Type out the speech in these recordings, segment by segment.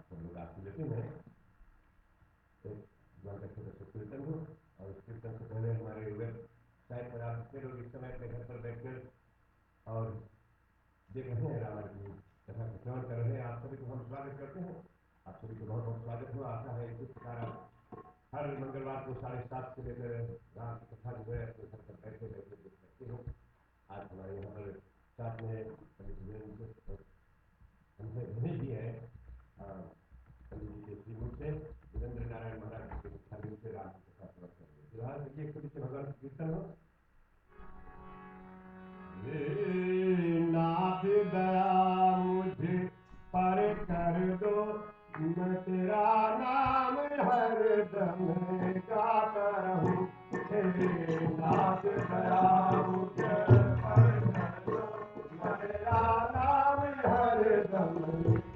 सब लोग आरती लेते हैं, भगवान का छोटा सा कीर्तन हो, और उस कीर्तन से पहले हमारे वेबसाइट पर आप जितने लोग इस समय अपने घर पर बैठकर और देख रहे हैं रामायण की कथा का श्रवण कर रहे हैं, आप सभी को हम स्वागत करते हैं। आप सभी को बहुत बहुत स्वागत हो। आशा है इसी प्रकार आप हर मंगलवार को 7:30 से लेकर रात की कथा जो है अपने घर पर बैठे बैठे देख सकते हो। आज हमारे यहाँ पर साथ में पंडित हमसे भी है पंडित जी के श्रीमुख से वीरेंद्र नारायण महाराज के मुख्यालय से राम की कथा श्रवण करेंगे। फिलहाल देखिए एक छोटी सी भगवान की कीर्तन हो। नाथ दया मुझे पर कर दो, मैं तेरा नाम हरदम गाता रहूं। नाथ दया मुझे पर कर दो, मैं तेरा नाम हरदम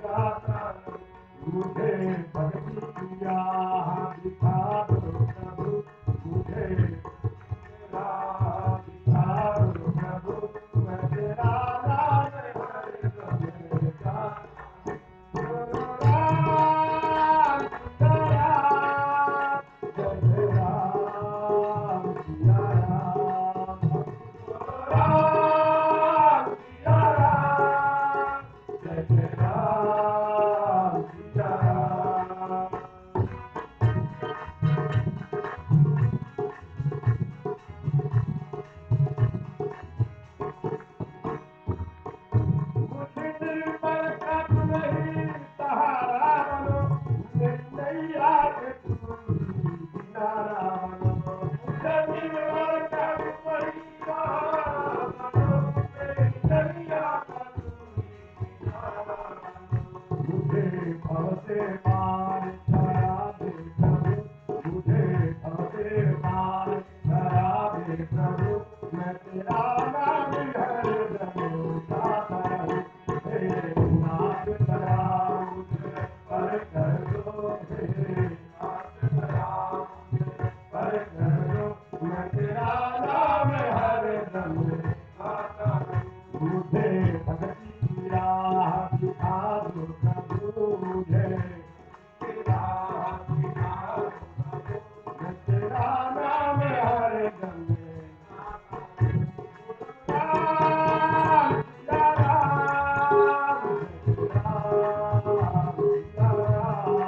गाता रहूं। मुझे भक्ति की राह दिखा दो प्रभु, मुझे राह दिखा दो प्रभु, मैं तेरा नाम हरदम गाता रहूं। राम दया जय राम सिया राम, राम सिया राम जय राम सिया राम। मुझे निर्बल कब नहीं सहारा बनो, मेरी नैया के तुम किनारा बनो। मुझे निर्बल कब नहीं सहारा बनो, मेरी नैया का तुम किनारा बनो। मुझे भव से पार करा दे प्रभु, मुझे भव से पार करा दे प्रभु, मैं तेरा नाम हरदम गाता रहूं। नाथ दया मुझे पर कर दो, नाथ दया मुझे पर कर दो, मैं तेरा नाम हरदम गाता रहूं। मुझे भक्ति की राह दिखा दो प्रभु, मुझे राह दिखा दो प्रभु, मैं तेरा नाम हरदम राम सिया राम, राम सिया राम।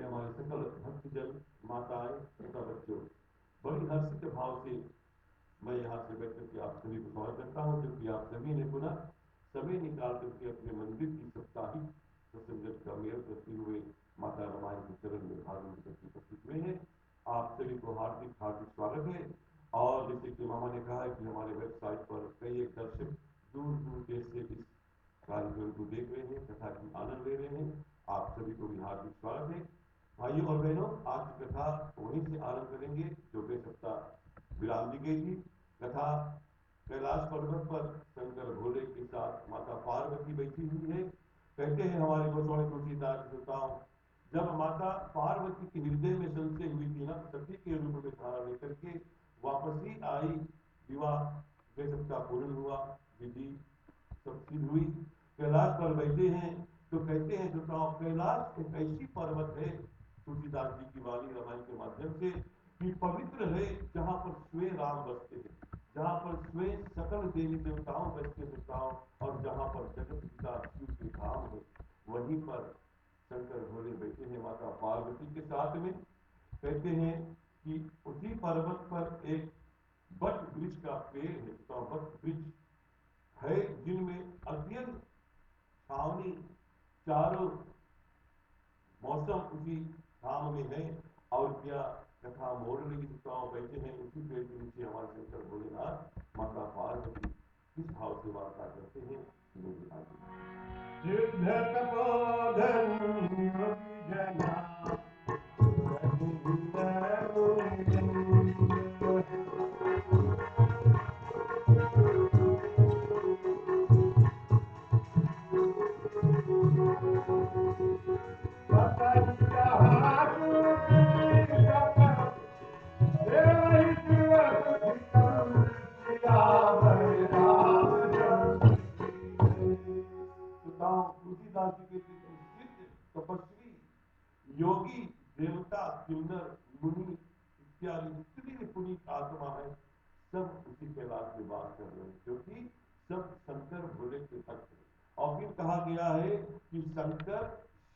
हमारे सकल भक्तजन, माताएं तथा बच्चों, बड़ी हर्ष के भाव से मैं यहाँ से बैठ करके आप सभी को स्वागत करता हूँ, क्योंकि आप सभी ने पुनः समय निकाल करके अपने मंदिर की साप्ताहिक प्रसंगत का मेल करते हुए माता रामायण के चरण में भाग लेकर उपस्थित हुए हैं। आप सभी को हार्दिक हार्दिक स्वागत है। और जैसे कि मामा ने कहा है कि हमारे वेबसाइट पर कई एक दर्शक दूर दूर देश से इस कार्यक्रम को देख रहे हैं, कथा की आनंद ले रहे हैं। आप सभी को भी हार्दिक स्वागत है। भाइयों और बहनों, आज की कथा वहीं से आरंभ करेंगे जो बेसप्ताह विराम दी गई थी। कथा कैलाश पर्वत पर शंकर भोले के साथ माता पार्वती बैठी हुई है। कहते हैं हमारे गोस्वामी तुलसीदास श्रोताओं, जब माता पार्वती के हृदय में संशय हुई थी ना, सती के रूप में धारण लेकर के वापस ही आई, विवाह बेसप्ताह पूर्ण हुआ, विधि सब चीज हुई, कैलाश पर बैठे हैं। तो कहते हैं श्रोताओं, कैलाश एक ऐसी पर्वत है, तुलसीदास जी की वाणी रामायण के माध्यम से, कि पवित्र है, जहां पर स्वयं राम बसते हैं, जहां पर स्वयं सकल देवी देवताओं बसते श्रोताओं, और जहां पर जगत पिता शिव के धाम है, वहीं पर शंकर भोले बैठे हैं माता पार्वती के साथ में। कहते हैं कि उसी पर्वत पर एक बट वृक्ष का पेड़ है, तो बट वृक्ष है जिनमें अत्यंत छावनी, चारों मौसम उसी धाम में है। और क्या कथा मोड़ लगी दुकाओं बैठे हैं उसी पेड़ के नीचे हमारे शंकर भोलेनाथ माता पार्वती किस भाव से वार्ता करते हैं, लोग तुलसीदास जी के सिद्ध तपस्वी योगी देवता किन्नर मुनि इत्यादि जितनी भी पुनीत आत्मा है, सब उसी कैलाश में वास कर रहे हैं, क्योंकि सब शंकर भोले के भक्त हैं। और फिर कहा गया है कि शंकर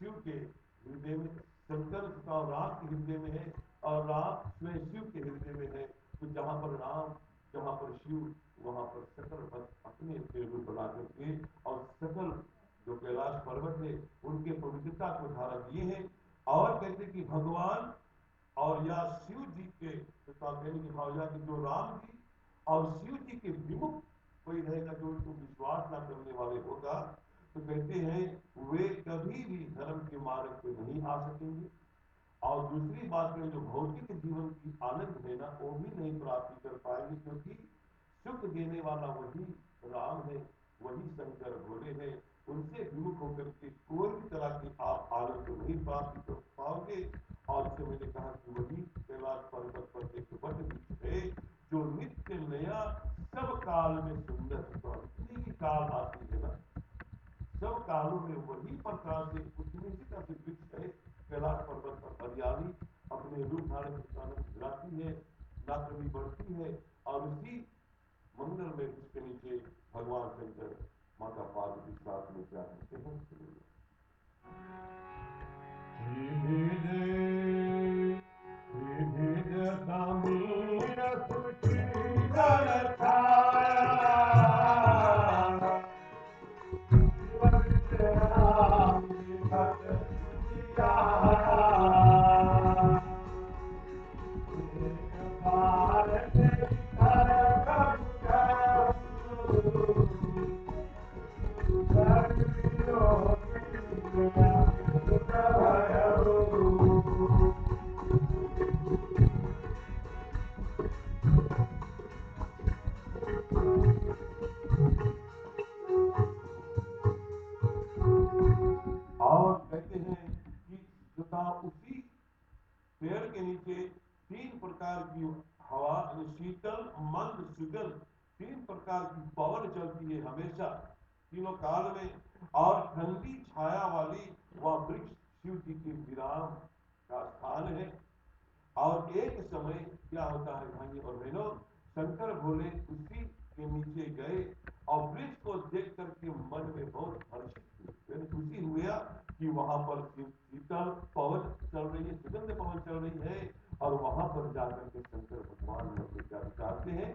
शिव के हृदय में, शंकर का राम के हृदय में है और राम स्वयं शिव के हृदय में है। तो जहां पर राम, जहां पर शिव, वहां पर सकल भक्त अपने रूप बना करके और सकल जो कैलाश पर्वत है उनके पवित्रता को धारण किए हैं। और कहते कि भगवान और या शिव जी के कहने के भाव कि जो राम जी और शिव जी के विमुख कोई रहेगा, जो उनको विश्वास ना करने वाले होगा, तो कहते हैं वे कभी भी धर्म के मार्ग पे नहीं आ सकेंगे। और दूसरी बात में जो भौतिक जीवन की आनंद है ना, वो भी नहीं प्राप्ति कर पाएंगे, क्योंकि सुख देने वाला वही राम है, वही शंकर भोले है। उनसे विमुख होकर के कोई भी तरह की आप आनंद को नहीं प्राप्त कर पाओगे। और जैसे मैंने कहा कि वही कैलाश पर्वत पर एक वट वृक्ष है जो नित्य नया, सब काल में सुंदर, तो इतनी भी काल आती है ना, सब कालों में वही प्रकार से उतनी सी तरह से वृक्ष है। कैलाश पर्वत पर हरियाली अपने रूप धारण दिलाती है, ना कभी बढ़ती है। और उसी मंगल में उसके नीचे भगवान शंकर माता पार्वती साथ में क्या करते हैं। और कहते हैं कि उसी पेड़ के नीचे तीन प्रकार की हवा, शीतल, मंद, सुगंध, तीन प्रकार की पवन चलती है हमेशा, तीनों काल में। और ठंडी छाया वाली वह वृक्ष शिव जी के विराम का स्थान है। और एक समय क्या होता है भाई और बहनों, शंकर भोले उसी के नीचे गए और वृक्ष को देख करके मन में बहुत हर्षित हुए, खुशी हुआ कि वहां पर शीतल पवन चल रही है, सुगंध पवन चल रही है, और वहां पर जाकर के शंकर भगवान मन में क्या विचारते हैं?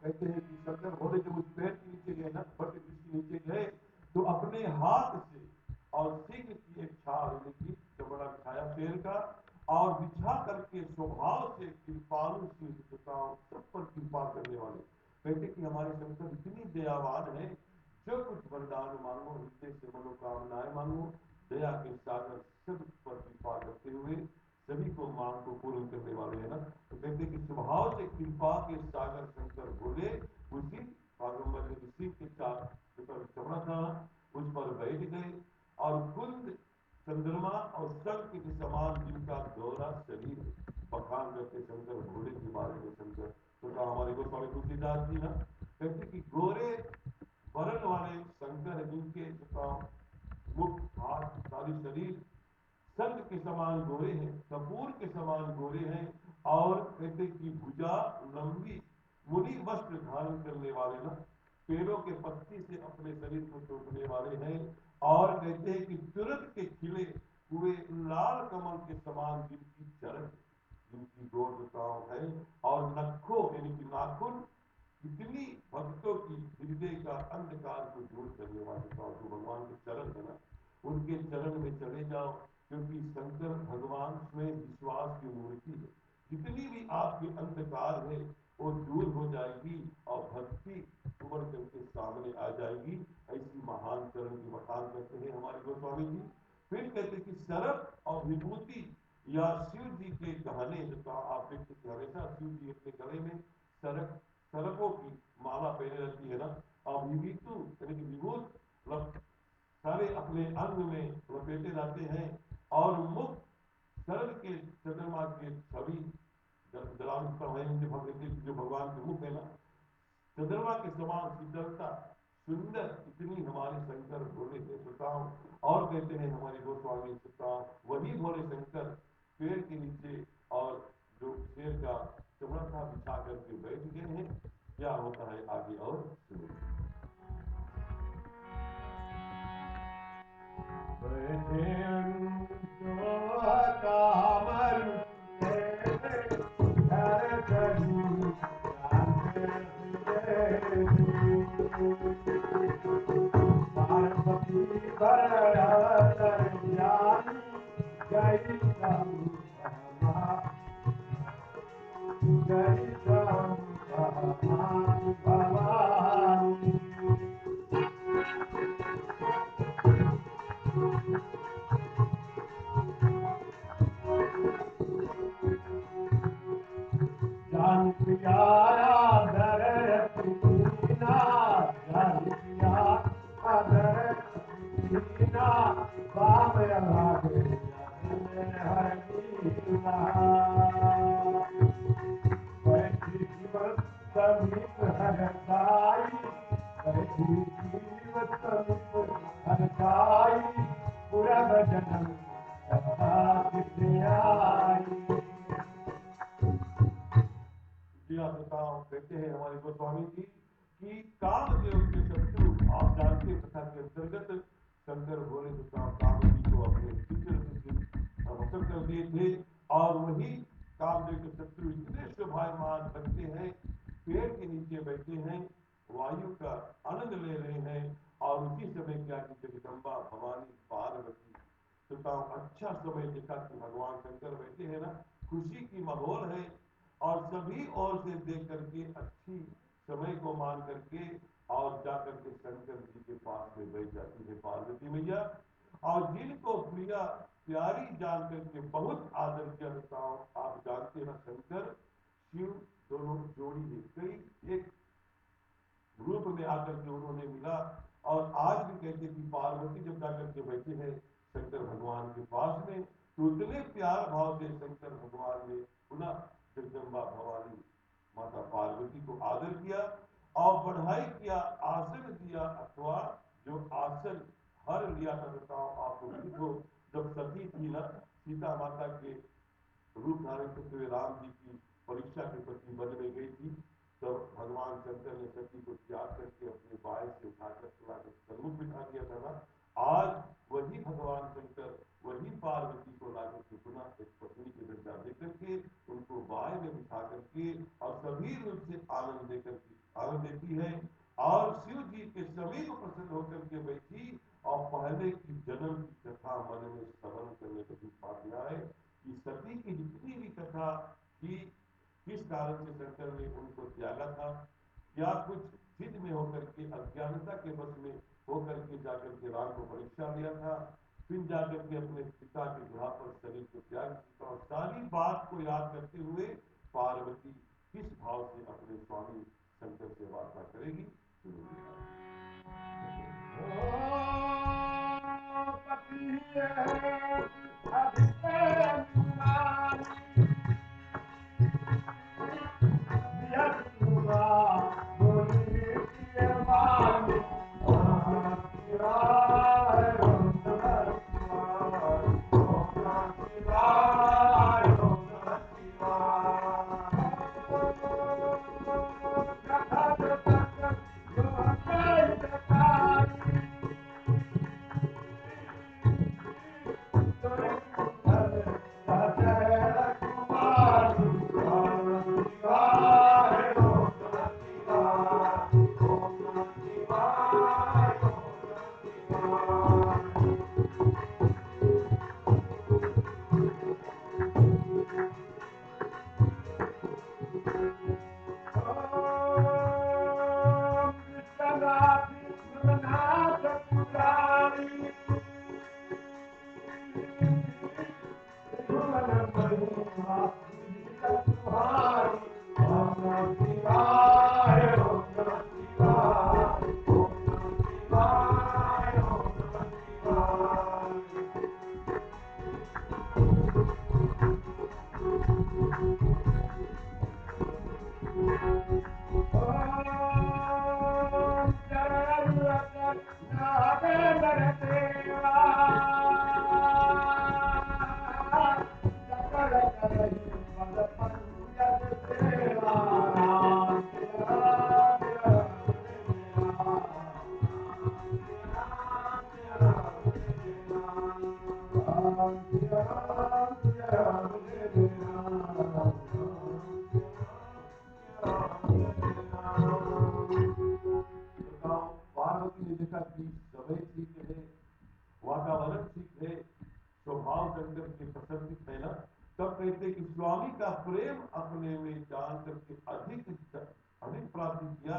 कहते हैं कि शंकर भोले जब उस पेड़ के नीचे गए ना, वट वृक्ष के नीचे गए, तो अपने हाथ से और सिंह की एक छाल की चमड़ा बिछाया शेर का, और बिछा करके स्वभाव से कृपालु सब पर कृपा करने वाले। कहते कि हमारे शंकर इतनी दयावान है, जो कुछ वरदान मांगो, हृदय से मनोकामनाएं मांगो, दया के सागर सब पर कृपा करते हुए सभी को मांग को पूर्ण करने वाले हैं ना। तो कहते कि स्वभाव से कृपा के सागर शंकर बोले, उसी पागंबर ऋषि के चमड़ा था, उस पर बैठ गए, और कुंद चंद्रमा और शंख के समान जिनका दोहरा शरीर बखान करते शंकर भोले के बारे में शंकर तो कहा हमारे गोस्वामी तुलसीदास जी ना, कहते कि गोरे वर्ण वाले शंकर जिनके मुख हाथ सारी शरीर शंख के समान गोरे हैं, कपूर के समान गोरे हैं, और कहते कि भुजा लंबी मुनि वस्त्र धारण करने वाले ना, पेड़ों के पत्ती से अपने शरीर को तोड़ने वाले हैं, और कहते हैं कि तुरंत के खिले हुए लाल कमल के समान जिनकी चरण, जिनकी गोरताओं है, और नखों यानी कि नाखून इतनी भक्तों की हृदय का अंधकार को दूर करने वाले का जो भगवान के चरण है ना, उनके चरण में चले जाओ, क्योंकि शंकर भगवान में विश्वास की मूर्ति है। जितनी भी आपकी अंधकार है वो दूर हो जाएगी और भक्ति उमड़ करके सामने आ जाएगी। ऐसी महान चरण की बखान करते हैं हमारे गोस्वामी जी। फिर कहते कि सरप और विभूति या शिव जी के गहने, जो आप देखते कि हमेशा शिव जी अपने गले में सरपों की माला पहने रहती है ना, और विभूतु यानी कि विभूत सारे अपने अंग में लपेटे जाते हैं, और मुख सरल के चंद्रमा के छवि जो भगवान के मुख है ना, चंद्रमा के समान शीतलता सुंदर इतनी हमारे शंकर भोले के सुताओं। और कहते हैं हमारे गोस्वामी सुताओं, वही भोले शंकर पेड़ के नीचे और जो शेर का चमड़ा था बिछा करके बैठ गए हैं। क्या होता है आगे और सुनिए। Hare बताओ कहते हैं हमारे गोस्वामी जी कि कामदेव के शत्रु आप जानते कथा के अंतर्गत शंकर भोले कामदेव को अपने चित्र से वसत कर दिए थे और वही कामदेव के शत्रु इतने शोभायमान बनते हैं, पेड़ के नीचे बैठे हैं, वायु का आनंद ले रहे हैं और उसी समय क्या कि जगदम्बा भवानी पार्वती तो अच्छा समय देखा कि भगवान शंकर बैठे हैं ना, खुशी की माहौल है और सभी ओर से देख करके अच्छी समय को मान करके और जाकर के शंकर जी के पास में बैठ जाती है पार्वती मैया और जिनको प्रिया प्यारी जान करके बहुत आदर किया जाता हूं। आप जानते हैं शंकर शिव दोनों जोड़ी है, कई एक रूप में आकर के उन्होंने मिला और आज भी कहते कि पार्वती जब जाकर के बैठे हैं शंकर भगवान के पास में तो उतने प्यार भाव से शंकर भगवान ने पुनः जगदम्बा भवानी माता पार्वती को आदर किया और बढ़ाई किया, आसन दिया अथवा जो आसन हर लिया था बताओ आपको देखो जब सती थी ना सीता माता के रूप धारण करते हुए राम जी की परीक्षा के प्रति वन में गई थी तो भगवान शंकर ने सती को त्याग करके अपने बाएं से उठाकर चलाकर सन्मुख बिठा दिया था ना, आज वही भगवान शंकर वही पार्वती को लाकर के पुनः एक पत्नी के दर्जा देकर के उनको बाएं में बिठा करके और सभी रूप से आनंद देकर के आनंद देती है और शिव जी के समीप प्रसन्न होकर के बैठी और पहले की जन्म की कथा मन में श्रवण करने को पाया है कि सती की जितनी भी कथा की किस कारण से शंकर ने उनको त्यागा था, क्या कुछ जिद में होकर के अज्ञानता के वश में होकर के जाकर के राम को परीक्षा दिया था, फिर जाकर के अपने पिता के ग्रह पर शरीर को त्याग किया और सारी बात को याद करते हुए पार्वती किस भाव से अपने स्वामी शंकर से वार्ता करेगी। पार्वती ने देखा कि समय ठीक है, वातावरण ठीक है, स्वभाव शंकर के प्रसन्नित है ना, तब कहते कि स्वामी का प्रेम अपने में जान करके अधिक प्राप्त किया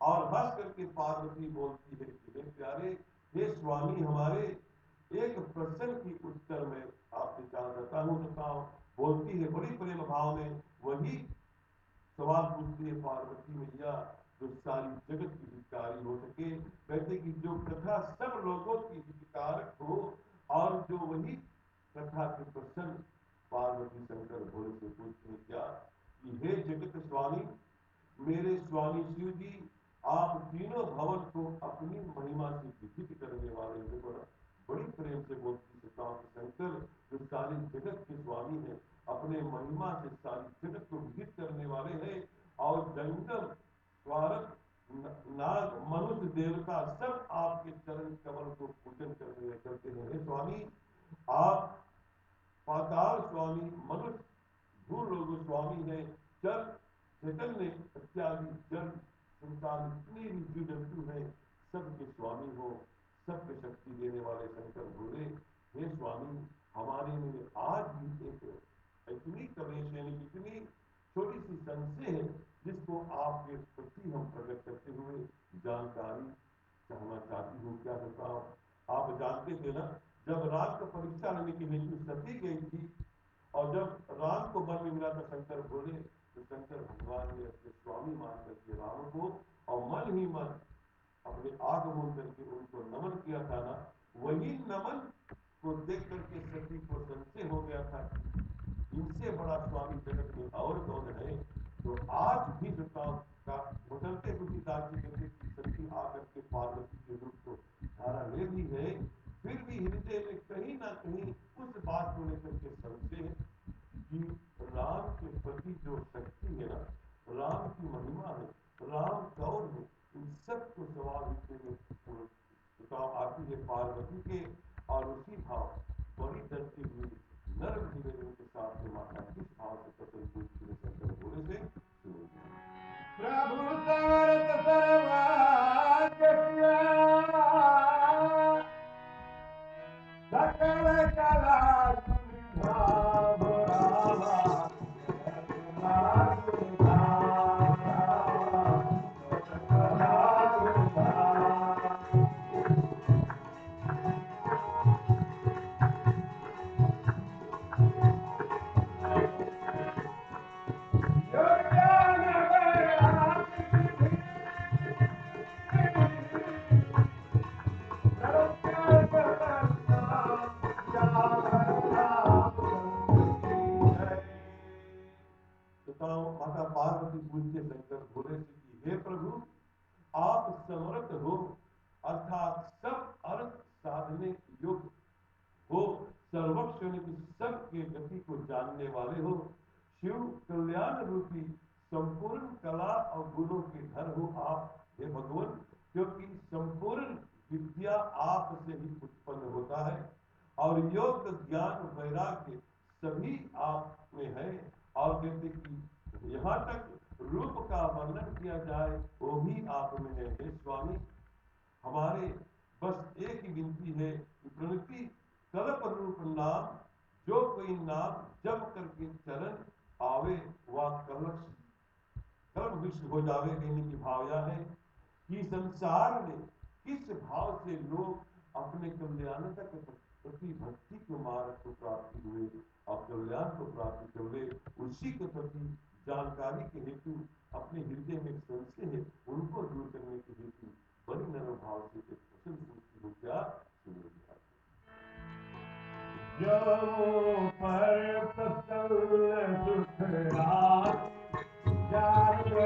और हंस करके पार्वती बोलती है कि हे प्यारे, हे स्वामी हमारे, एक प्रश्न की उत्तर में आपसे चाहता हूँ बताओ। बोलती है बड़ी प्रेम भाव में, वही सवाल पूछती है पार्वती मैया जो सारी जगत की हितकारी हो सके, कहते कि जो कथा सब लोगों की हितकारक हो और जो वही कथा के प्रसन्न पार्वती शंकर भोले से पूछते क्या कि हे जगत स्वामी, मेरे स्वामी शिव जी, आप तीनों भवन को अपनी महिमा से विजित करने वाले देखो ना, बड़ी प्रेम से बोलती शंकर जो सारी जगत के स्वामी है, अपने महिमा से सारी जगत को विजित करने वाले हैं और जंगल, स्वारथ, नाग, मनुष्य, देवता सब आपके चरण कमल को पूजन करते हैं। हे स्वामी, आप पाताल स्वामी, मनुष्य, भूलोक स्वामी है, जल, चैतन्य इत्यादि जल संसार में जितने भी जीव जंतु हैं सबके स्वामी हो, सबके शक्ति देने वाले शंकर भोले। हे स्वामी, हमारे में आज भी एक इतनी कलेश यानी इतनी छोटी सी संशय है जिसको आपके प्रति हम प्रकट करते हुए जानकारी चाहना चाहती हूँ। क्या बताओ, आप जानते थे ना, जब राम को परीक्षा लेने के लिए सती गई थी और जब राम को वन में मिला था शंकर भोले, तो शंकर भगवान ने अपने स्वामी मान करके राम को और मन ही मन अपने आग मूंद करके उनको नमन किया था ना, वही नमन को देख करके सती को संशय हो गया था, इनसे बड़ा स्वामी जगत में और कौन है। तो आज भी बताओ का बदलते तुलसीदास जी कहते कि सती आकर के पार्वती के रूप को धारा ले ली है, फिर भी हृदय में कहीं ना कहीं उस बात को लेकर के संशय है कि राम के प्रति जो शक्ति है ना, राम की महिमा है, राम कौन है, इन सबको सवाल में बताओ आती है पार्वती के। और उसी भाव बड़ी डरती हुई नर्म निवेदन के साथ में माता किस भाव से कथन पूछती है शंकर भोले से। प्रभु समर्थ सर्वांग सकल कला माता पार्वती पूछते शंकर भोले से कि हे प्रभु, आप समर्थ हो अर्थात सब अर्थ साधने योग्य हो, सर्वक्ष की सबके गति को जानने वाले हो, शिव कल्याण रूपी संपूर्ण कला और गुणों के घर हो आप हे भगवान, क्योंकि संपूर्ण विद्या आप से ही उत्पन्न होता है और योग ज्ञान वैराग्य सभी आप में है। और कहते कि यहाँ तक रूप का वर्णन किया जाए वो भी आप में है। हे स्वामी, हमारे बस एक ही विनती है कि प्रणति कल्प रूप नाम, जो कोई नाम जप करके चरण आवे वह कल्प विश्व हो जावे। कहने की भाव यह है कि संसार में किस भाव से लोग अपने कल्याण तक प्रति भक्ति के मार्ग को प्राप्ति हुए और कल्याण को प्राप्ति कर ले, उसी के प्रति जानकारी के हेतु अपने हृदय में संशय है उनको दूर करने के हेतु बड़ी नरम भाव से एक प्रश्न पूछती हूँ। क्या सुनिए, जो पर प्रसन्न सुख राम जाने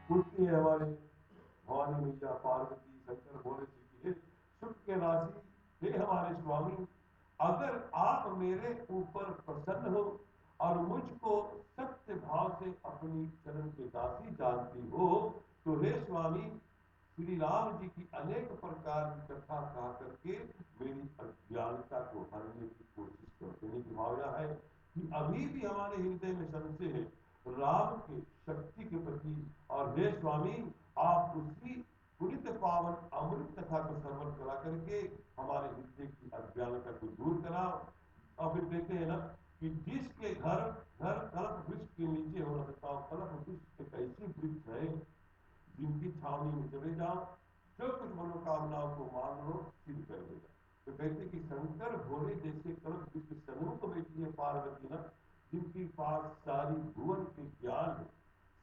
पूछती है हमारे भवानी मैया पार्वती शंकर भोले से कि सुख के राशि, हे हमारे स्वामी, अगर आप मेरे ऊपर प्रसन्न हो और मुझको सत्य भाव से अपनी चरण के दासी जानती हो तो हे स्वामी, श्री राम जी की अनेक प्रकार की कथा कहा करके मेरी अज्ञानता को हटाने की कोशिश करते हैं। कि भाव यह है कि अभी भी हमारे हृदय में संशय है राम के शक्ति के प्रति। और हे स्वामी, आप उसी पुनित पावन अमृत कथा को श्रवण करा करके हमारे हृदय की अज्ञानता को दूर कराओ। और फिर देखते हैं ना कि जिसके घर घर कल्प वृक्ष के नीचे हो सकता हो, कल्प वृक्ष एक ऐसी वृक्ष है जिनकी छावनी में चले जाओ, जो कुछ मनोकामनाओं को मांग लो सिद्ध कर देगा। तो कहते कि शंकर भोले जैसे कल्प वृक्ष सन्मुख बैठी है पार्वती ना, जिनके पास सारी भुवन के ज्ञान है,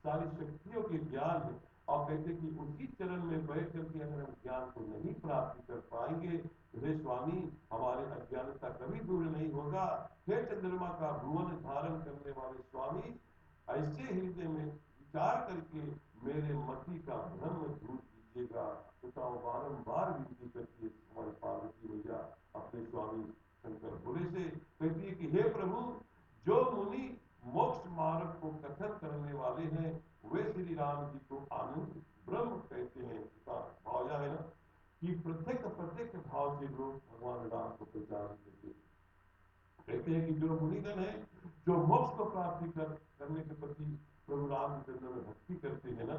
सारी शक्तियों के ज्ञान है। और कहते कि उसी चरण में बैठ करके अगर हम ज्ञान को नहीं प्राप्त कर पाएंगे तो हे स्वामी, हमारे अज्ञानता कभी दूर नहीं होगा। हे चंद्रमा का भुवन धारण करने वाले स्वामी, ऐसे हृदय में विचार करके मेरे मति का भ्रम दूर कीजिएगा। तो बारंबार विनती करती है हमारी पार्वती मैया अपने स्वामी शंकर भोले से, कहती है कि हे प्रभु, जो मुनि मोक्ष मार्ग को कथन करने वाले हैं वे श्री राम जी को आनंद ब्रह्म कहते हैं। इसका भाव यह है ना कि प्रत्येक प्रत्येक भाव से लोग भगवान राम को पहचान करते कहते हैं कि जो मुनिगण है, जो मोक्ष को प्राप्ति करने के प्रति प्रभु रामचंद्र में भक्ति करते हैं ना,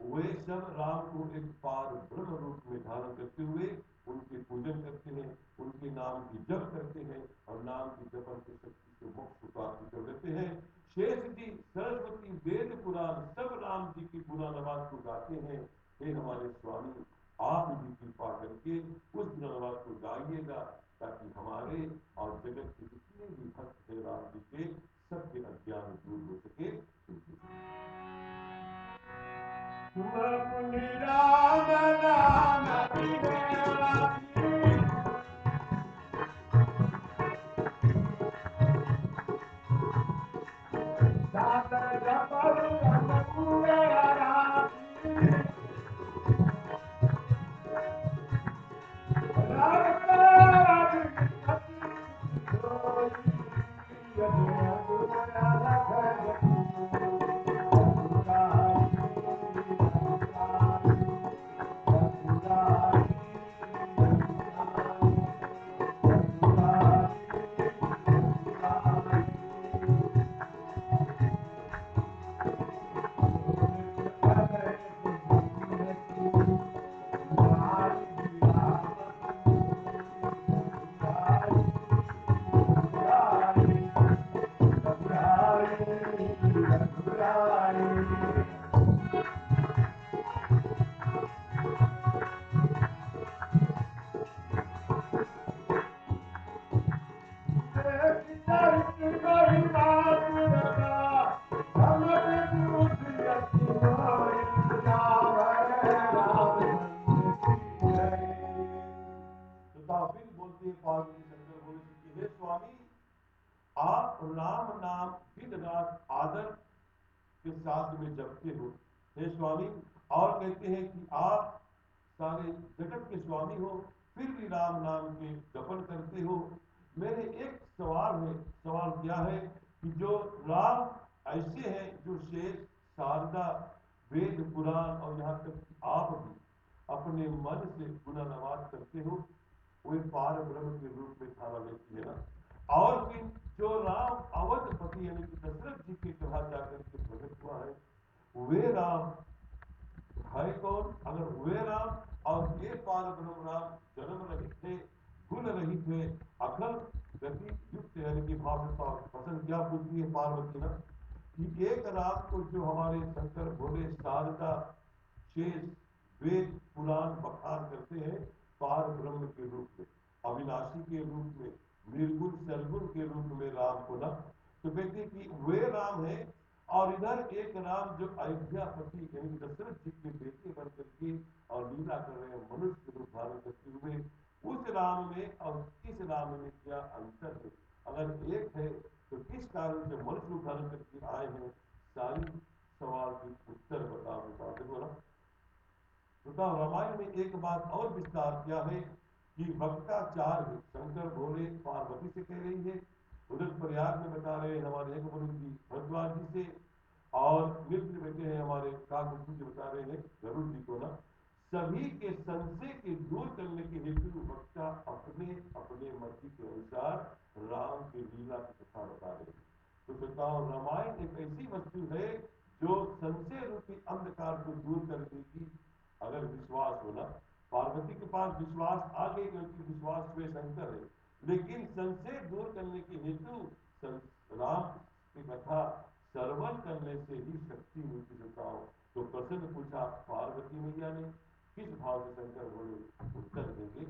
वे सब राम को एक पार ब्रह्म रूप में धारण करते हुए उनके पूजन करते हैं, उनके नाम की जप करते हैं और नाम की जपन की शक्ति से मोक्ष को प्राप्ति कर लेते हैं। शेष जी, सरस्वती, वेद पुराण सब राम जी की गुणानुवाद को गाते हैं। हे हमारे स्वामी, आप भी कृपा करके उस गुणानुवाद को गाइएगा ताकि हमारे और जगत के जितने भी भक्त हैं राम जी के, सबके अज्ञान दूर हो सके। पुनि राम नाम आप राम नाम दिन रात आदर के साथ में जपते हो हे स्वामी, और कहते हैं कि आप सारे जगत के स्वामी हो, फिर भी राम नाम के जपन करते हो। मेरे एक सवाल है, सवाल क्या है कि जो राम ऐसे हैं जो शेष शारदा वेद पुराण और यहाँ तक कि आप भी अपने मन से गुणानुवाद करते हो, वे पार ब्रह्म के रूप में धारा लेती है ना। और फिर जो राम अवधपति यानी कि दशरथ जी के कहा जाकर के प्रकट हुआ है, वे राम है कौन? अगर वे राम और ये पार ब्रह्म राम जन्म रहित थे, गुण रहित थे, अखल गति युक्त यानी कि भाव पसंद क्या पूछती है पार्वती ना कि एक राम को जो हमारे शंकर भोले शारदा शेष वेद पुराण बखान करते हैं पार ब्रह्म के रूप में, अविनाशी के रूप में, निर्गुण सर्गुण के रूप में राम को ना, तो कहते कि वे राम है। और इधर एक राम जो अयोध्यापति यानी दशरथ जी के बेटे बन करके और लीला कर रहे हैं मनुष्य रूप धारण करते हुए, उस राम में और इस राम में क्या अंतर है? अगर एक है तो किस कारण से मनुष्य रूप धारण करके आए हैं? सारी सवाल की उत्तर बताओ देखो ना। बताओ रामायण में एक बात और विस्तार किया है कि भक्ताचार है, शंकर भोले पार्वती से कह रही है, उधर प्रयाग में बता रहे हैं हमारे एक गुरु जी भरद्वाज जी से, और मित्र बैठे हैं हमारे काकुशु जी बता रहे हैं गरुड़ जी को ना। सभी के संशय के दूर करने के हेतु वक्ता अपने अपने मर्जी के अनुसार राम की लीला की कथा बता रहे। तो श्रोताओं, रामायण एक ऐसी वस्तु है जो संशय रूपी अंधकार को दूर कर देगी अगर विश्वास होना। पार्वती के पास विश्वास आ गई क्योंकि विश्वास में शंकर है, लेकिन संशय दूर करने के हेतु राम की कथा श्रवण करने से ही शक्ति मिलती। श्रोताओं, तो प्रश्न पूछा पार्वती मैया ने, किस भाव से शंकर बोले, उत्तर देंगे।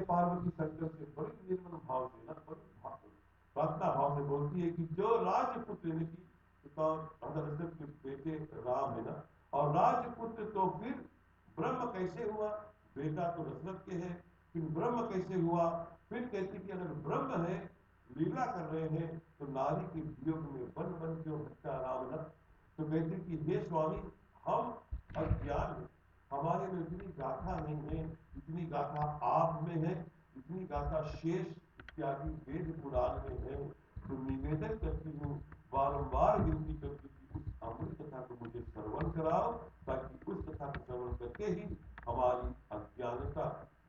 पार्वती शंकर से बड़ी निर्मल भाव से प्रार्थना भाव से बोलती है कि जो राजपुत्र यानी कि दशरथ के बेटे राम है ना, और राजपुत्र तो फिर ब्रह्म कैसे हुआ, बेटा तो दशरथ के है, फिर ब्रह्म कैसे हुआ। फिर कहती कि अगर ब्रह्म है, लीला कर रहे हैं, तो नारी के वियोग में बन बन क्यों भटका राम ना। तो कहती कि हे स्वामी, हम अज्ञान है, हमारे में इतनी गाथा नहीं है, इतनी गाथा आप में है, इतनी गाथा शेष इत्यादि वेद पुराण में है। तो निवेदन करती हूँ, बारंबार विनती करती कि उस अमृत कथा को मुझे श्रवण कराओ, ताकि उस कथा को श्रवण करके ही हमारी अज्ञानता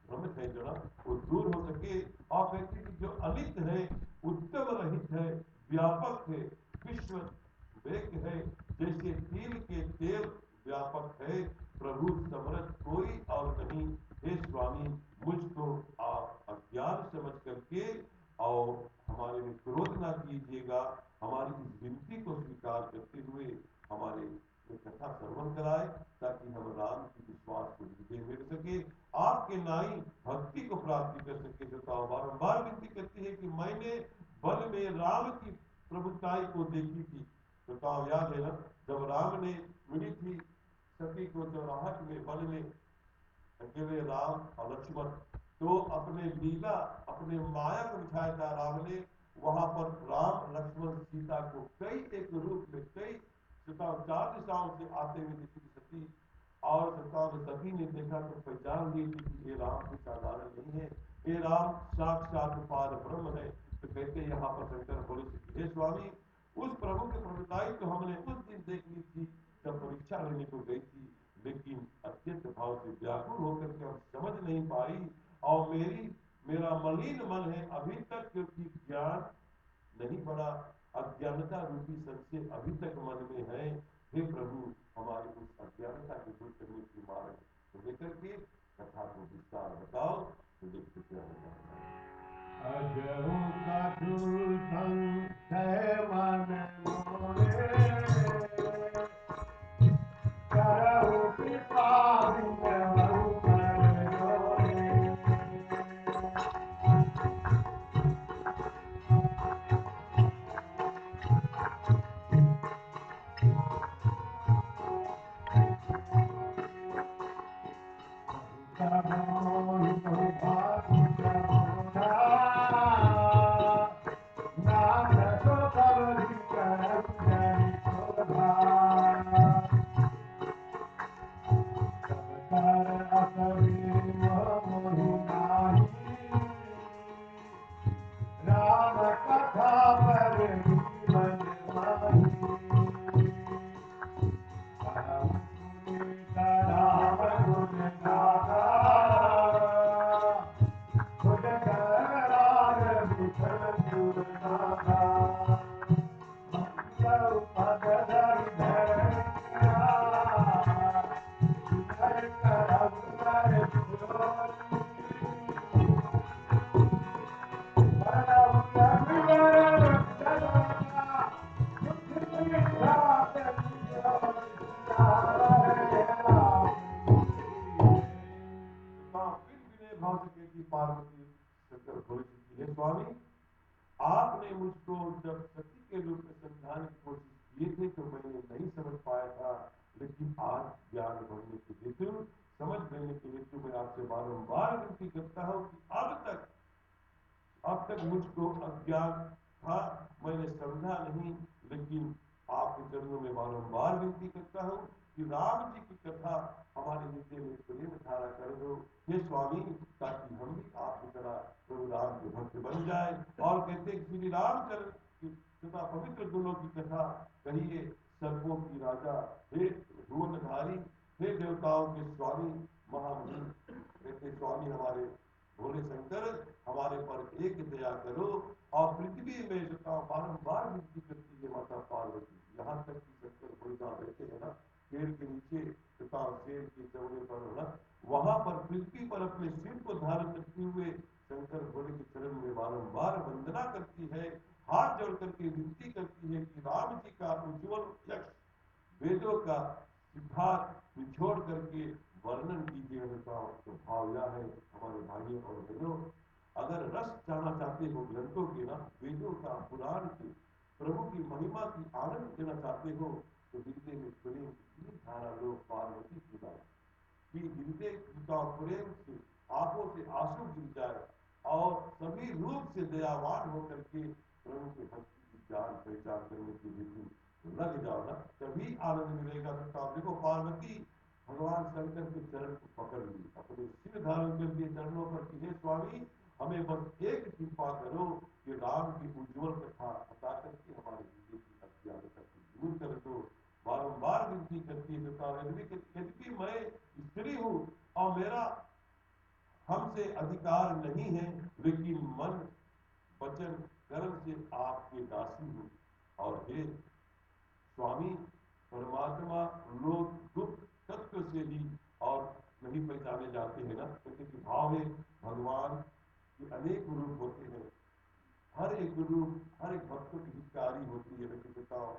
भ्रमित है जो ना वो दूर हो सके। और कहती कि जो अनित है, उत्तम रहित है, व्यापक है, विश्व वेग है, जैसे तिल के तेल व्यापक है, प्रभु समर्थ कोई और नहीं। हे स्वामी, मुझको आप अज्ञान समझ करके और हमारे में क्रोध ना कीजिएगा, हमारी इस विनती को स्वीकार करते हुए हमारे में कथा श्रवण कराए, ताकि हम राम की विश्वास को विजय मिल सके, आपके नाई भक्ति को प्राप्ति कर सके। जो बारंबार विनती करती है कि मैंने वन में राम की प्रभुताई को देखी थी। तो याद है ना, जब राम ने मिली थी सती को चौराहट में, वन में अकेले राम और लक्ष्मण, तो अपने लीला अपने माया को दिखाया था राम ने। वहां पर राम लक्ष्मण सीता को कई एक रूप में कई 4 दिशाओं से आते हुए देखी सती, और सती ने देखा तो पहचान ली थी कि ये राम कोई साधारण नहीं है, ये राम साक्षात पार ब्रह्म है। तो कहते यहाँ पर शंकर बोले, हे स्वामी, उस प्रभु के प्रभुताई तो हमने उस दिन देख ली थी जब परीक्षा लेने को गई थी, लेकिन अत्यंत भाव से व्याकुल होकर के हम समझ नहीं पाई, और मेरा मलिन मन है अभी तक, क्योंकि ज्ञान नहीं बढ़ा, अज्ञानता रूपी संशय अभी तक मन में है। हे प्रभु, हमारी उस अज्ञानता को दूर करने की मार्ग तो लेकर के कथा को विस्तार बताओ। तो देखते क्या होगा। अजहु कठुर संशय मन मोरे, करहु कृपा बिनहु कर जोरे। राम कथा पर मन माही, राम गुण गाथा, खुद करार विठल गुरनाथा। मंगल पद धर धर करम कर जोरी, स्वामी, आपने मुझको जब सती के रूप में समझाने की कोशिश किए थे तो मैंने नहीं समझ पाया था, लेकिन आज ज्ञान बढ़ने के हेतु, समझ लेने के हेतु मैं आपसे बारंबार विनती करता हूँ कि अब तक मुझको अज्ञान था, मैंने समझा नहीं, लेकिन आपके चरणों में बारंबार विनती करता हूँ कि राम जी की कथा हमारे हृदय में प्रेम धारा कर दो हे स्वामी, ताकि हम भी आपकी तरह प्रभु राम के भक्त बन जाए। और कहते हैं श्री रामचंद्र की तथा पवित्र गुणों की कथा कहिए, सर्पों की राजा, हे भुवनधारी, हे देवताओं के स्वामी महामुनि। कहते स्वामी हमारे भोले शंकर, हमारे पर एक दया करो। और पृथ्वी में जो बारंबार विनती करती है माता पार्वती, यहाँ तक कि शंकर भोलेनाथ बैठे हैं ना पेड़ के नीचे तथा शेर के चौड़े पर ना, वहां पर पृथ्वी पर अपने सिर को धारण करते हुए शंकर भोले के चरण में बारंबार वंदना करती है, हाथ जोड़ करके विनती करती है कि राम जी का उज्ज्वल यक्ष वेदों का सिद्धार्थ निचोड़ करके वर्णन कीजिए। तो भाव यह है हमारे भाइयों और बहनों, अगर रस जाना चाहते हो ग्रंथों के ना, वेदों का, पुराण की, प्रभु की महिमा की आनंद लेना चाहते हो, तो हृदय में प्रेम की धारा लो पार्वती पिता कि हृदय का प्रेम से आंखों से आंसू गिर जाए और सभी रूप से दयावान होकर के प्रभु के भक्ति की जान पहचान करने के लिए लग जाओ ना, तभी आनंद मिलेगा। तो आप देखो पार्वती भगवान शंकर के चरण को पकड़ ली, अपने सिर धारण कर दिए चरणों पर कि हे स्वामी, हमें बस एक कृपा करो कि राम की उज्ज्वल कथा बता करके हमारे हृदय की अज्ञानता को दूर कर दो। बारंबार विनती करती है यद्यपि मैं स्त्री हूँ और मेरा हमसे अधिकार नहीं है, लेकिन मन वचन कर्म से आपके दासी हूँ। और हे स्वामी, परमात्मा लोग दुख तत्व से ही और नहीं पहचाने जाते हैं ना, क्योंकि भाव है भगवान के अनेक रूप होते हैं, हर एक रूप हर एक भक्त की हितकारी होती है, लेकिन बताओ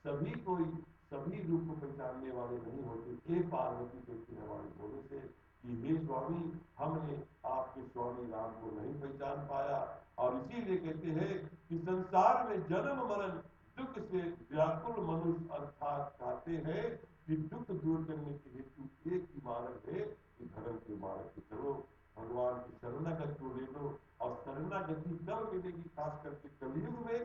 सभी कोई सभी रूप को पहचानने वाले नहीं होते। हे पार्वती कहती है हमारे भोले से कि हे स्वामी, हमने आपके स्वामी राम को नहीं पहचान पाया, और इसीलिए कहते हैं कि संसार में जन्म मरण दुख से व्याकुल मनुष्य अर्थात कहते हैं कि दुख दूर करने के हेतु एक ही मार्ग है कि धर्म के मार्ग पे चलो, भगवान की शरणागति को ले लो। और शरणागति तब मिलेगी खास करके कलयुग में,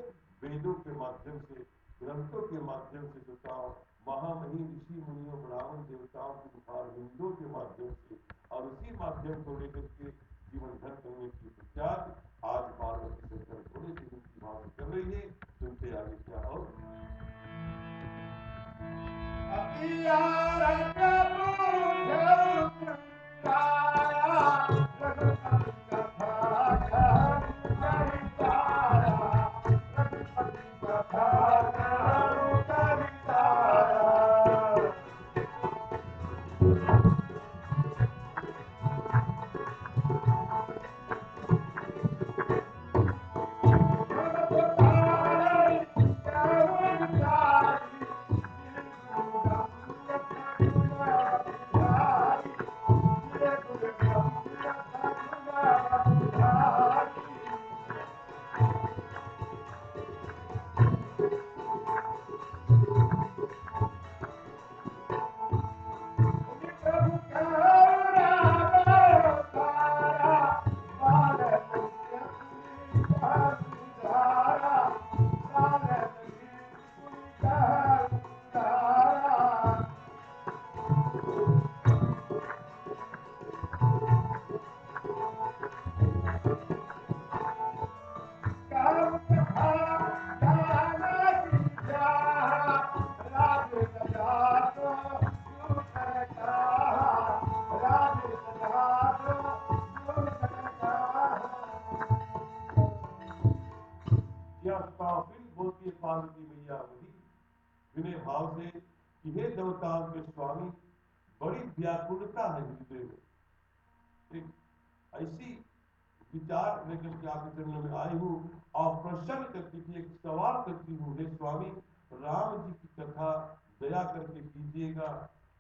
वेदों के माध्यम से, ग्रंथों के माध्यम से, बताओ महामहिम ऋषि मुनियों ब्राह्मण देवताओं के उपहार हिंदुओं के माध्यम से, और उसी माध्यम को लेकर के जीवन धन करने की प्रचार आज पार्वती शंकर भोले जी की भाव कर रही है। सुनते आगे क्या हो। पार्वती मैया वही विनय भाव से कि हे देवताओं के स्वामी, बड़ी व्याकुलता है हृदय में, एक ऐसी विचार लेकर के आपके चरणों में आई हूँ और प्रश्न करती थी, एक सवाल करती हूँ, हे स्वामी राम जी की कथा दया करके कीजिएगा।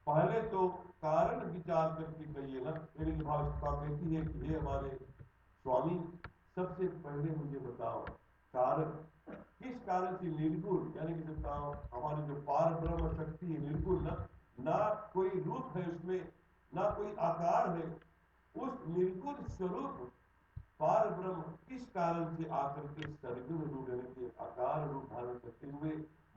पहले तो कारण विचार करके कहिए ना। मेरी भाषा कहती है कि हे हमारे स्वामी, सबसे पहले मुझे बताओ कारण, किस कारण से निर्गुण, यानी कि बताओ हमारी जो पार ब्रह्म शक्ति है निर्गुण, ना कोई रूप है उसमें, ना कोई आकार है, उस निर्गुण स्वरूप पार ब्रह्म किस कारण से आकर के सरगुण रूप यानी कि आकार रूप धारण करते हुए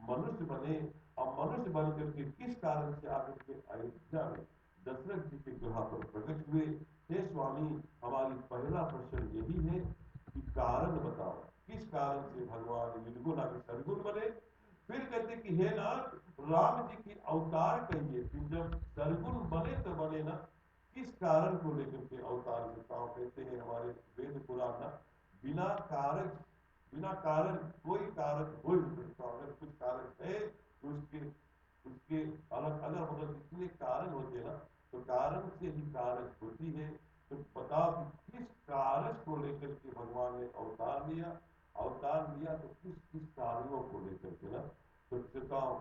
मनुष्य बने, और मनुष्य बन करके किस कारण से आकर के अयोध्या में दशरथ जी के ग्रह पर प्रकट हुए। हे स्वामी, हमारी पहला प्रश्न यही है कि कारण बताओ, किस कारण से भगवान निर्गुण आगे सरगुण बने। फिर कहते कि हे नाथ, राम जी की अवतार कहिए, फिर जब सरगुण बने तो बने ना, किस कारण को लेकर के अवतार देवताओं कहते हैं हमारे वेद पुराण ना, बिना कारण, बिना कारण कोई कारण हो नहीं सकता। अगर कुछ कारण है तो उसके उसके अलग अलग मतलब जितने कारण होते ना, तो कारण से ही कारज होती है। तो बताओ कि किस कारज को लेकर के भगवान ने अवतार लिया, अवतार लिया तो किस किस कार्यों को लेकर के ना। तो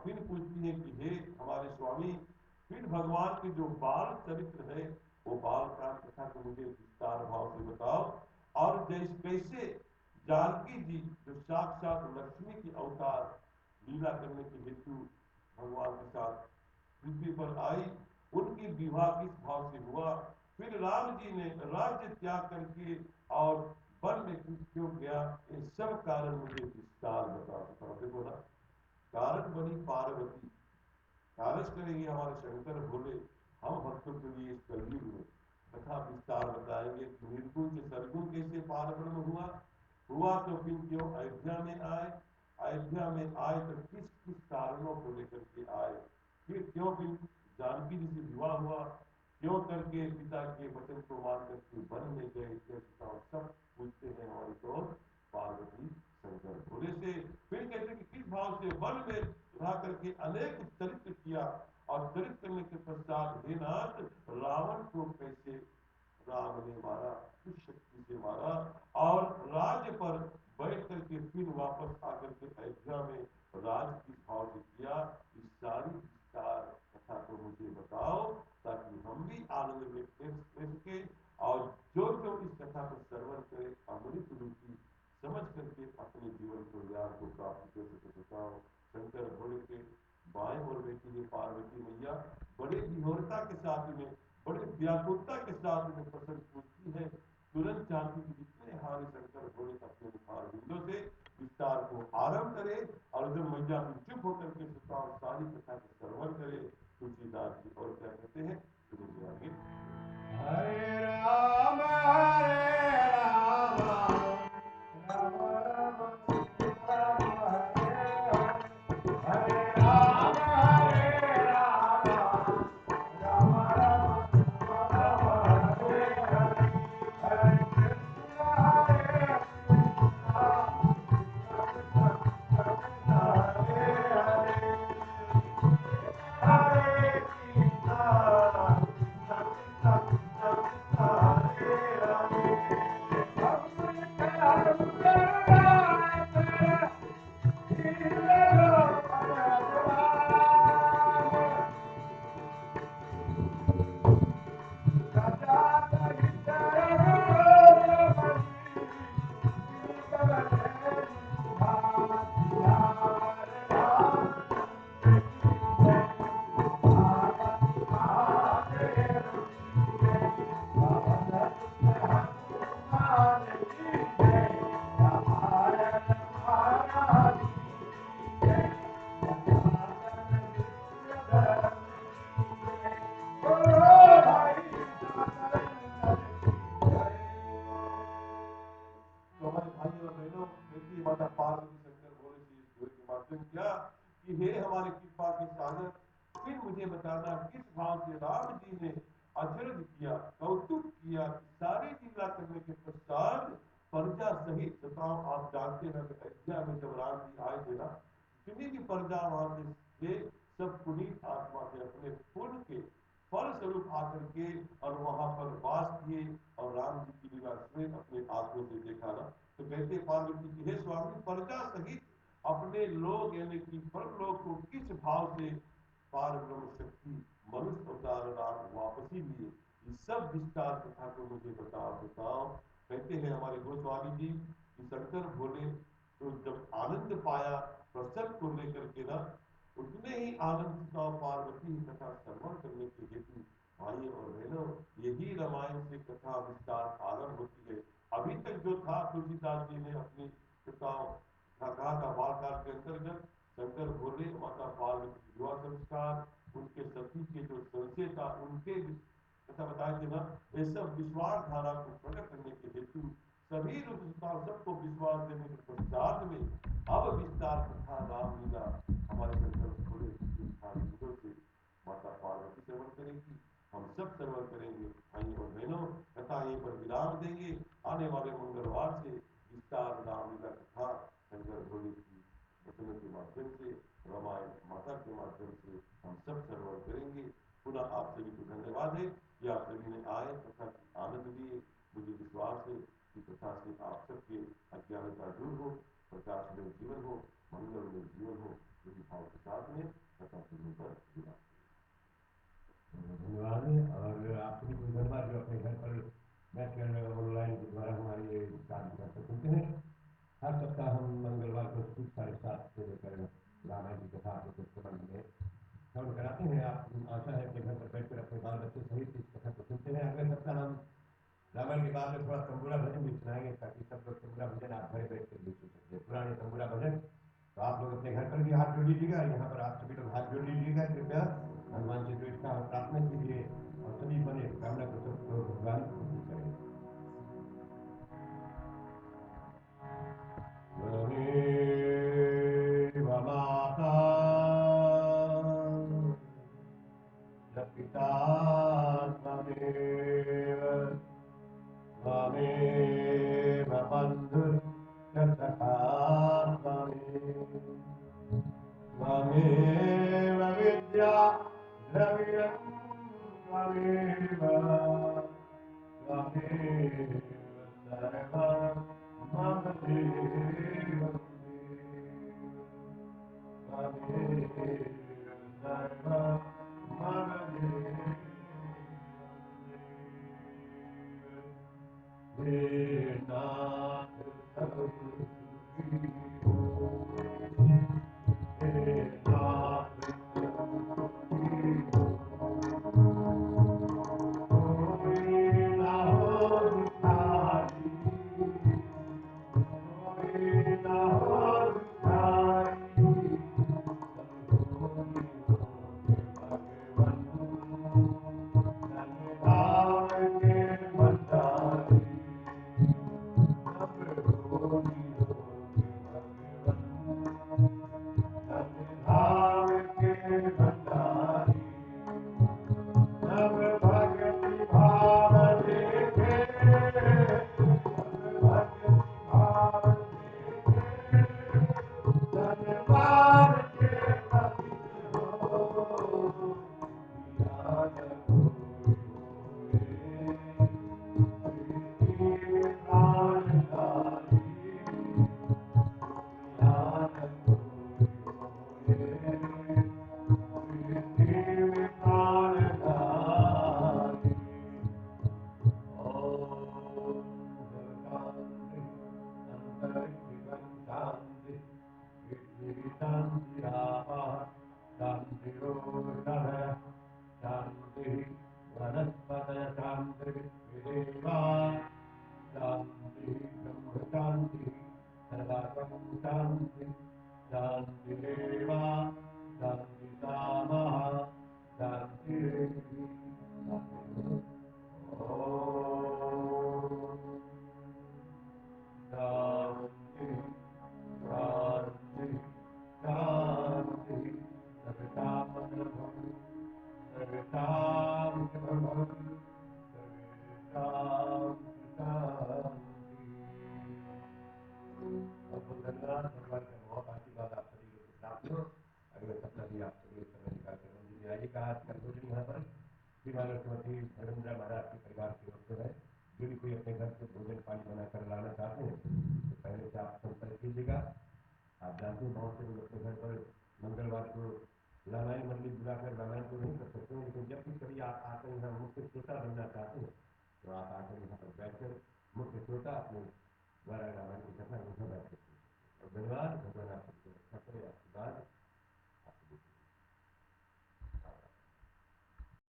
फिर पूछती है कि हे हमारे स्वामी, फिर भगवान के जो बाल चरित्र है वो बाल का कथा को मुझे विस्तार भाव से बताओ। और जैसे कैसे जानकी जी जो साक्षात लक्ष्मी की अवतार लीला करने के हेतु भगवान के साथ पृथ्वी पर आई, उनकी विवाह किस भाव से हुआ, फिर राम जी ने राज्य त्याग करके और वन में क्यों गया, ये सब कारण मुझे विस्तार बताओ। देखो ना, कारण बनी पार्वती, कारज करेंगे हमारे शंकर भोले, हम भक्तों के लिए इस कलयुग में कथा विस्तार बताएंगे कि निर्गुण से सरगुण कैसे पार ब्रह्म हुआ तो फिर क्यों अयोध्या में आए, अयोध्या में आए तो किस किस कारणों को लेकर के आए, फिर क्यों फिर जानकी जी से विवाह हुआ, क्यों करके पिता के वचन को मान करके वन में गए, सब पूछते हैं हमारी तो पार्वती शंकर भोले से। फिर कहते कि किस भाव से वन में रह करके अनेक चरित्र किया, और चरित्र करने के पश्चात हे नाथ, रावण को कैसे राम ने मारा, किस शक्ति से मारा, और राज्य पर बैठ करके फिर वापस आकर के अयोध्या में राज किस भाव से किया, इस सारी विस्तार कथा को मुझे बताओ, ताकि हम भी आनंद में कर सके, और जो जो इस कथा को श्रवण करे अमृत रूपी समझ करके अपने जीवन को ज्ञान को प्राप्त कर सके। बताओ शंकर भोले के बाएं और बेटी है पार्वती मैया बड़े विहोरता के साथ में, बड़े व्याकुलता के साथ में प्रसन्न पूछती है, तुरंत चाहती कि जितने हमारे शंकर भोले अपने मुखार बिंदों से विस्तार को आरंभ करे, और जब मैया भी चुप होकर के सारी कथा को श्रवण करे। तुलसीदास जी और क्या कहते हैं सुनिए आगे। हरे राम हरे राम राम राम राम हरे राम हरे राम राम राम हरे हरे हरे कृष्ण हरे कृष्ण हरे हरे हरे कृष्ण माता पार्वती शंकर भोले से इस के माध्यम किया कि हे हमारे कृपा के सागर, फिर मुझे बताना किस भाव से राम जी ने अचरज किया, कौतुक किया, सारी लीला करने के पश्चात प्रजा सहित, बताओ आप जानते हैं कि अयोध्या में जब राम जी आए थे ना, जितनी भी प्रजा वहां थे सब पुनीत आत्मा से अपने पुण्य के फल स्वरूप आकर के और वहां पर वास किए, और राम जी की लीला स्वयं अपने आंखों से देखा ना। तो कहते पार्वती की हे स्वामी, प्रजा सहित अपने लोग यानी कि परलोक को किस भाव से पार ब्रह्म शक्ति मनुष्य अवतार राम वापसी लिए, इस सब विस्तार कथा को मुझे बताओ। कहते हैं हमारे गोस्वामी जी कि शंकर भोले तो जब आनंद पाया प्रसन्न को लेकर के ना, उतने ही आनंद का पार्वती कथा श्रवण करने के हेतु भाई और बहनों यही रामायण से कथा विस्तार आरंभ होती है। अभी तक जो था तुलसीदास जी ने अपनी कथाओं कथा का बालकाल के अंतर्गत शंकर भोले माता पार्वती के विवाह संस्कार, उनके सती के जो संशय था उनके ऐसा बताया कि ना, ये सब विश्वास धारा को प्रकट करने के हेतु सभी रुद्रता सबको विश्वास देने के पश्चात में अब विस्तार कथा रामलीला हमारे शंकर भोले से माता पार्वती श्रवण करेगी, हम सब श्रवण करेंगे। भाई और बहनों कथा यहीं पर विराम देंगे। आने वाले मंगलवार से विस्तार रामलीला कथा शंकर भोले की वचनों के माध्यम से, रामायण माता के माध्यम से हम सब श्रवण करेंगे। पुनः आप सभी को धन्यवाद है कि आप सभी ने आए कथा की आनंद लिए। मुझे विश्वास है कि कथा से आप सबके अज्ञानता दूर हो, प्रकाश में जीवन हो, मंगल में जीवन हो। यही भाव के साथ में कथा सुनने पर विदा। धन्यवाद। और आप सभी को धन्यवाद जो अपने घर पर बैठ कर ऑनलाइन के द्वारा हमारे ये कार्यक्रम सुनते हैं। हर सप्ताह हम मंगलवार को ठीक 7:30 से लेकर रामायण की कथा आपको संबंध में श्रवण कराते हैं। आप आशा है अपने घर पर बैठकर अपने बाल बच्चे सहित इस कथा को सुनते हैं। अगले सप्ताह हम रामायण के बाद में थोड़ा तंबूरा भजन भी सुनाएंगे, ताकि सब लोग तंबूरा भजन आप घर बैठ कर भी सुन सकते हैं, पुराने तंबूरा भजन। तो आप लोग अपने घर पर भी हाथ जोड़ लीजिएगा, यहाँ पर आप सभी लोग हाथ जोड़ लीजिएगा। कृपया भगवान से जो इच्छा प्रार्थना कीजिए और सभी बने कामना को सब भगवान पूर्ण करें। माता पिता त्वमेव बन्धुश्च सखा त्वमेव विद्या द्रविणं त्वमेव सर्वं मम जीवनं त्वमेव सर्वं मम जीवनं धर्मेंद्र महाराज के परिवार की ओर से है। जो भी कोई अपने घर से भोजन पानी बनाकर लाना चाहते हैं तो पहले से आप संपर्क कीजिएगा। आप जानते हैं बहुत से लोग अपने घर पर मंगलवार को रामायण मंदिर बुलाकर रामायण को नहीं कर सकते हैं, लेकिन जब भी कभी आप आकर यहाँ मुख्य श्रोता बनना चाहते हैं तो आप आकर यहाँ पर बैठकर मुख्य श्रोता अपने द्वारा रामायण की कथा को समझ सकते हैं। और धन्यवाद, भगवान आपको अच्छा करे, आशीर्वाद।